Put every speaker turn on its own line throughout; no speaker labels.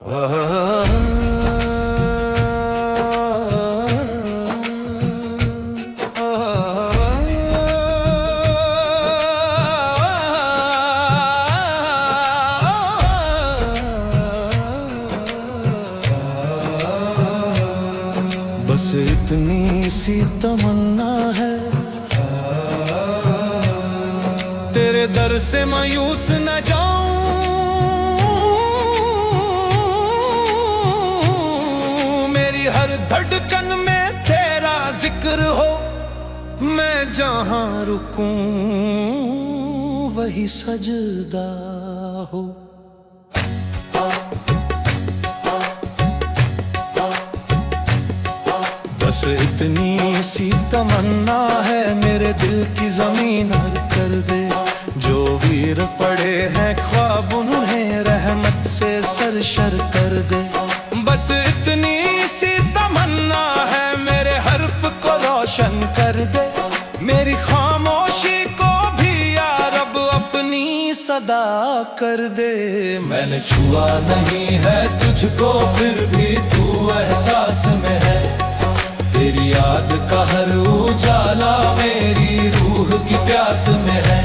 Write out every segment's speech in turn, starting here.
बस इतनी सी तमन्ना है, तेरे दर से मायूस न जाऊं। मेरी हर धड़कन में तेरा जिक्र हो, मैं जहां रुकूं वही सजदा हो। बस इतनी सी तमन्ना है, मेरे दिल की जमीन हर कर दे। जो वीर पड़े हैं ख्वाब उन्हें रहमत से सरशर कर दे। बस इतनी सी तमन्ना है, मेरे हर्फ को रोशन कर दे। मेरी खामोशी को भी या रब अपनी सदा कर दे। मैंने छुआ नहीं है तुझको, फिर भी तू एहसास में है। तेरी याद का हर उजाला मेरी रूह की प्यास में है।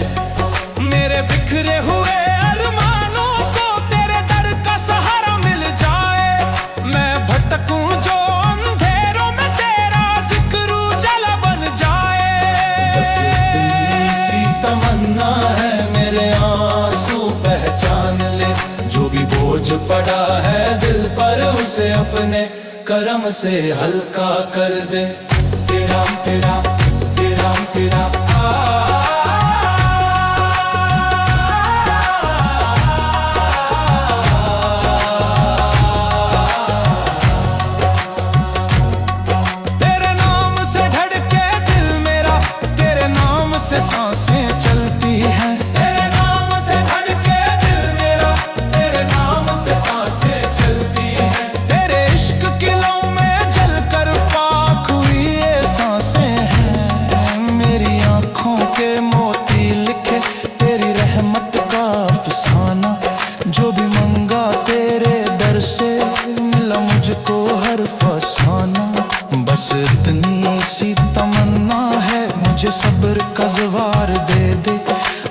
मेरे बिखरे हुए अरमानों को तेरे दर का सहारा मिल जाए। मैं भटकूं जो अंधेरों में, तेरा जिक्र उजाला बन जाए। बस इतनी सी तमन्ना है, मेरे आंसू पहचान ले। जो भी बोझ पड़ा है दिल पर, उसे अपने करम से हल्का कर दे। तेरा तेरा तेरा तेरा तेरे नाम से धड़के दिल मेरा, तेरे नाम से सांसें चलती हैं। तेरे नाम से धड़के दिल मेरा, तेरे नाम से सांसें चलती हैं। तेरे इश्क की लौ में जलकर पाक हुई ये सांसें हैं। मेरी आंखों के मोती लिखे तेरी रहमत का अफसाना। जो भी मंगा तेरे दर से, मिला मुझको हर फसाना। बस इतनी सी तमन्ना है, मुझे सब्र का ज़वार दे दे।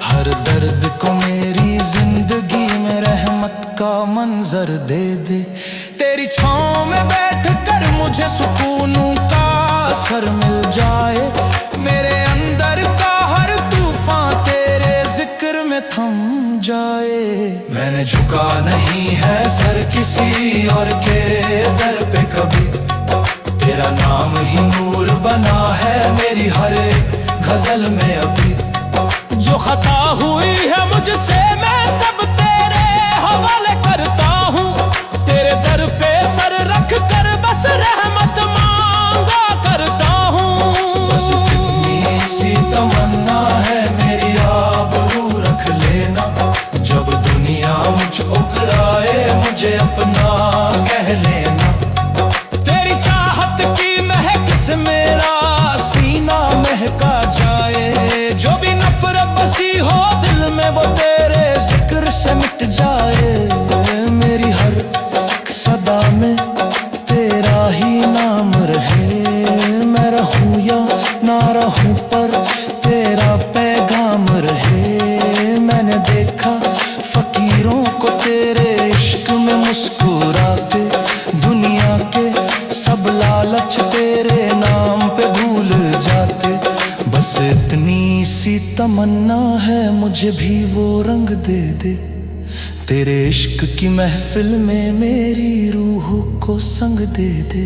हर दर्द को मेरी जिंदगी में रहमत का मंजर दे दे। तेरी छाँव में बैठ कर मुझे सुकूनों का असर मिल जाए। मेरे अंदर का हर तूफान तेरे जिक्र में थम जाए। मैंने झुका नहीं है सर किसी और के दर पे कभी। तेरा नाम ही नूर बना है मेरी हर एक गजल में अभी। जो खता हुई है मुझसे मैं सब तेरे हवाले करता हूँ। तेरे दर पे सर रख कर बस रहमत मांगा करता हूँ। बस इतनी सी तमन्ना है, मेरी आबरू रख लेना। जब दुनिया मुझको कराए, मुझे अपना कह लेना। तेरी चाहत की महक से मेरा सीना महका जाए। जो भी नफरत बसी हो दिल में, वो तेरे जिक्र से मिट जाए। मेरी हर सदा में तेरा ही नाम रहे। मैं रहूं या ना रहूं पर तेरा पैगाम रहे। मैंने देखा फकीरों को तेरे इश्क में मुस्कुराते। दुनिया के सब लालच तेरे नाम पे भूल जाते। बस इतनी सी तमन्ना है, मुझे भी वो रंग दे दे। तेरे इश्क की महफिल में मेरी रूह को संग दे दे।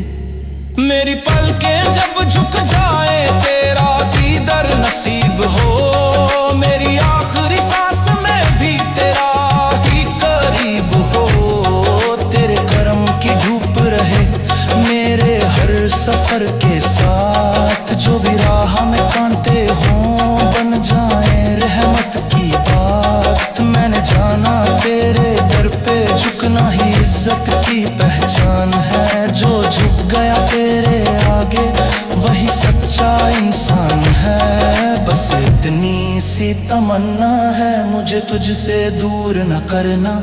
मेरी पलकें जब झुक जाए, तेरा दीदार नसीब हो। मेरी आखिरी सांस में भी तेरा ही करीब हो। तेरे करम की धूप रहे मेरे हर सफर के साथ। जो भी राह में कांटे हों, बन जाए रहमत की बात। मैंने जाना तेरे दर पे झुकना ही इज्जत की पहचान है। जो झुक गया तेरे आगे, वही सच्चा इंसान है। बस इतनी सी तमन्ना है मुझे तुझसे दूर न करना।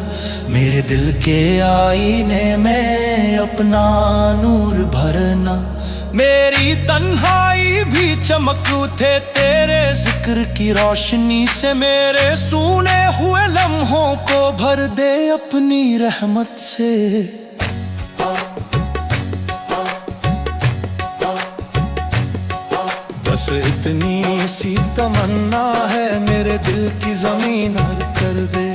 मेरे दिल के आईने में अपना नूर भरना। मेरी तन्हाई भी चमक उठे तेरे जिक्र की रोशनी से। मेरे सूने हुए लम्हों को भर दे अपनी रहमत से। बस इतनी सी तमन्ना है मेरे दिल की ज़मीन हर कर दे।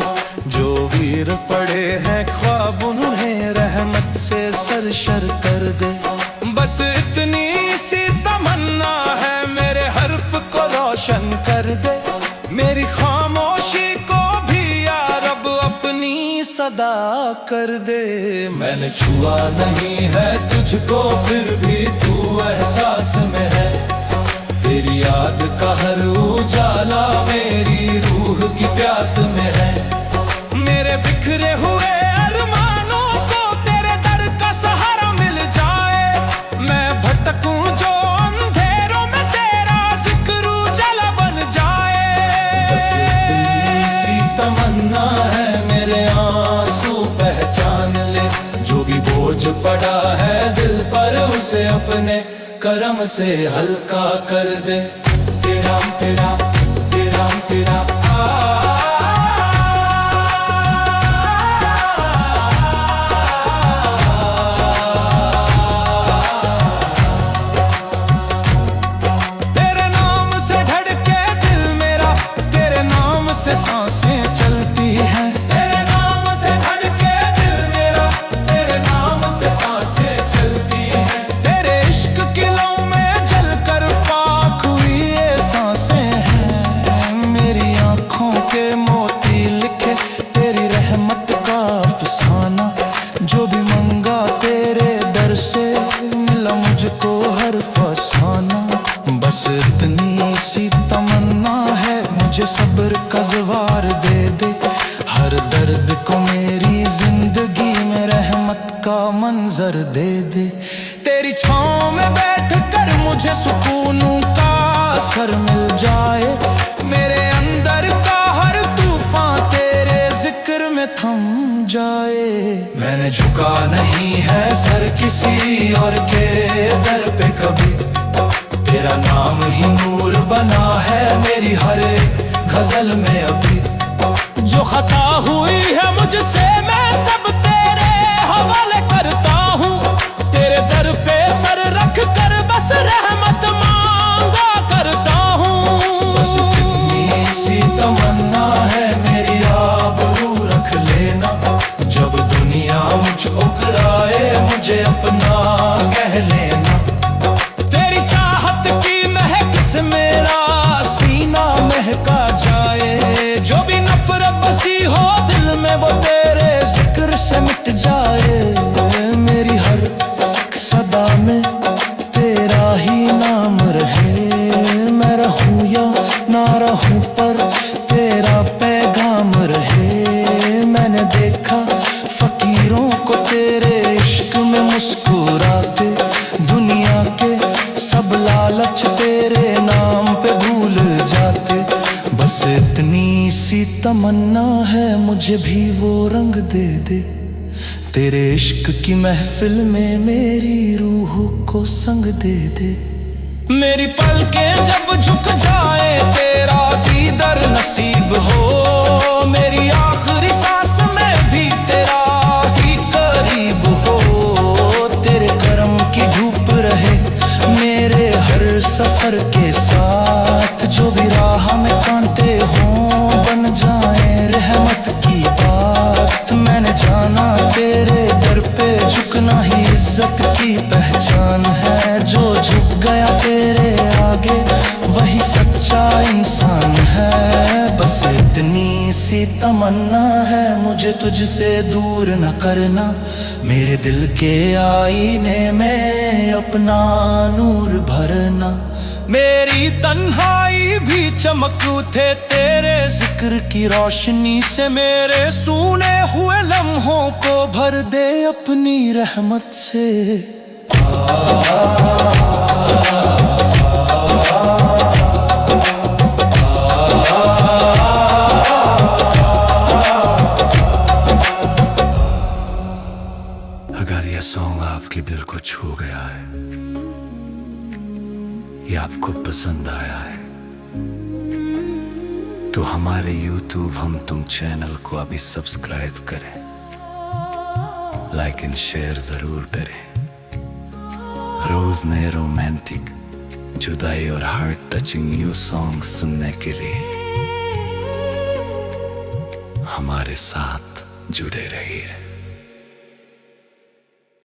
जो वीर पड़े हैं ख्वाब उन्हें रहमत से सरशर कर दे। बस इतनी सी तमन्ना है मेरे हर्फ को रोशन कर दे। मेरी खामोशी को भी या रब अपनी सदा कर दे। मैंने छुआ नहीं है तुझको फिर भी तू एहसास में है। तेरी याद का हर उजाला मेरी रूह की प्यास में है। मेरे बिखरे हुए अरमानों को तेरे दर का सहारा मिल जाए। मैं भटकूं जो अंधेरों में तेरा जिक्र उजाला बन जाए। बस इतनी सी तमन्ना है मेरे आंसू पहचान ले। जो भी बोझ पड़ा है दिल पर उसे अपने करम से हल्का कर दे। तेरा तेरा तेरा तेरा तेरे नाम से धड़के दिल मेरा। तेरे नाम से सांसें चलती हैं। तेरे नाम से धड़के दिल मेरा। तेरे नाम से सांसें चलती हैं। तेरे इश्क की लौ में जलकर पाक हुई ये सांसें हैं। मेरी आंखों के मोती लिखे तेरी रहमत का अफसाना। जो भी मंगा तेरे दर से मिला मुझको हर फसाना। बस इतनी सी तमन्ना है मुझे सब्र का ज़वार दे दे। हर दर्द को मेरी जिंदगी में रहमत का मंजर दे दे। तेरी छाँव में बैठ कर मुझे सुकूनों का असर मिल जाए। मेरे अंदर का हर तूफान तेरे जिक्र में थम जाए। मैंने झुका नहीं है सर किसी और के दर पे कभी। तेरा नाम ही नूर बना है मेरी हर एक गजल में अभी। जो खता हुई है मुझसे मैं सब तेरे हवाले करता हूँ। तेरे दर पे सर रख कर बस रहमत मांगा करता हूँ। बस इतनी सी तमन्ना है मेरी आबरू रख लेना। जब दुनिया मुझको कराए मुझे अपना कह लेना। तेरी चाहत की महक से मेरा सीना महका जाए। जो भी नफरत बसी हो दिल में वो तेरे जिक्र से मिट जाए। मेरी हर एक सदा में तेरा ही नाम रहे। मैं रहूं या ना रहूं पर तेरा पैगाम रहे। मैंने देखा फकीरों को तेरे इश्क में मुस्कुराते। दुनिया के सब लालच तेरे नाम पे भूल जाते। बस इतनी सी तमन्ना है मुझे भी वो रंग दे दे। तेरे इश्क की महफिल में मेरी रूह को संग दे दे। मेरी पलकें जब झुक जाए तेरा दीदार नसीब हो। मेरी आखिरी सांस में भी तेरा ही करीब हो। तेरे करम की धूप रहे मेरे हर सफर के साथ। जो भी राह में कांटे हों बन जाए रहमत की बात। मैंने जाना तेरे दर पे झुकना ही इज्जत की पहचान है। जो झुक गया तेरे आगे वही सच्चा इंसान है। बस इतनी सी तमन्ना है मुझे तुझसे दूर न करना। मेरे दिल के आईने में अपना नूर भरना। मेरी तन्हाई भी चमक उठे तेरे जिक्र की रोशनी से। मेरे सूने हुए लम्हों को भर दे अपनी रहमत से। अगर यह सॉन्ग आपके दिल को छू गया है या आपको पसंद आया है तो हमारे YouTube हम तुम चैनल को अभी सब्सक्राइब करें, लाइक एंड शेयर जरूर करें। रोज नए रोमांटिक, जुदाई और हार्ट टचिंग न्यू सॉन्ग सुनने के लिए हमारे साथ जुड़े रहिए।